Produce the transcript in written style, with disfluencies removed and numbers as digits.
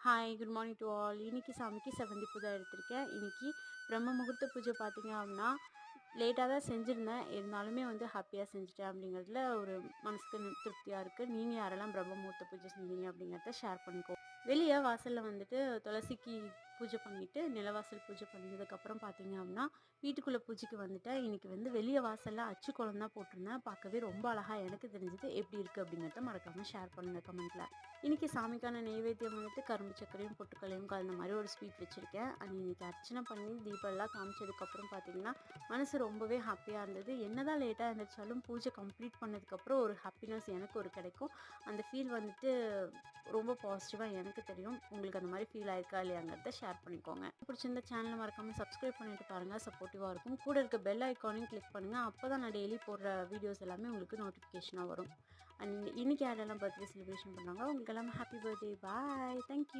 Hi good morning to all. இன்றைக்கி சாமிக்கு செவந்தி பூஜை எடுத்திருக்கேன். இன்றைக்கி பிரம்ம முகூர்த்த பூஜை பார்த்திங்க அப்படின்னா லேட்டாக தான் செஞ்சுருந்தேன். இருந்தாலுமே ஹாப்பியாக செஞ்சுட்டேன் அப்படிங்கிறதுல ஒரு மனசுக்கு திருப்தியாக இருக்குது. நீங்கள் யாரெல்லாம் பிரம்ம முகூர்த்த பூஜை செஞ்சீங்க அப்படிங்கிறத ஷேர் பண்ணிக்கோ. வெளியே வாசலில் துளசிக்கு பூஜை பண்ணிவிட்டு நிலவாசல் பூஜை பண்ணதுக்கப்புறம் பார்த்திங்க அப்படின்னா வீட்டுக்குள்ளே பூஜைக்கு வந்துட்டேன். இன்றைக்கி வெளியே வாசலில் அச்சு குளம் தான் போட்டிருந்தேன். பார்க்கவே ரொம்ப அழகாக எனக்கு தெரிஞ்சது. எப்படி இருக்குது அப்படிங்கிறத மறக்காமல் ஷேர் பண்ணுங்கள் கமெண்ட்டில். இன்றைக்கி சாமிக்கான நெய்வேத்தியம் கரும்பு சர்க்கரையும் பொட்டுக்கல்லையும் கலந்த மாதிரி ஒரு ஸ்வீட் வச்சுருக்கேன். இன்றைக்கி அர்ச்சனை பண்ணி தீபம்லாம் காமிச்சதுக்கப்புறம் பார்த்திங்கன்னா மனசு ரொம்பவே ஹாப்பியாக இருந்தது. என்ன தான் லேட்டாக இருந்துச்சாலும் பூஜை கம்ப்ளீட் பண்ணதுக்கப்புறம் ஒரு ஹாப்பினஸ் எனக்கு ஒரு கிடைக்கும். அந்த ஃபீல் ரொம்ப பாசிட்டிவாக எனக்கு தெரியும். உங்களுக்கு அந்த மாதிரி ஃபீல் ஆயிருக்கா இல்லையாங்கிறத ஷேர் பண்ணிக்கோங்க. பிடிச்சிருந்த சேனலை மறக்காமல் சப்ஸ்கிரைப் பண்ணிட்டு பாருங்கள், சப்போர்ட்டிவாக இருக்கும். கூட இருக்க பெல் ஐக்கானையும் கிளிக் பண்ணுங்கள். அப்போ தான் நான் டெய்லி போடுற வீடியோஸ் எல்லாமே உங்களுக்கு நோட்டிஃபிகேஷனாக வரும். அண்ட் இன்றைக்கி யாரெல்லாம் பர்த்டே செலிப்ரேஷன் பண்ணுறாங்க உங்களுக்கு எல்லாமே ஹாப்பி பர்த்டே. பாய். தேங்க்யூ.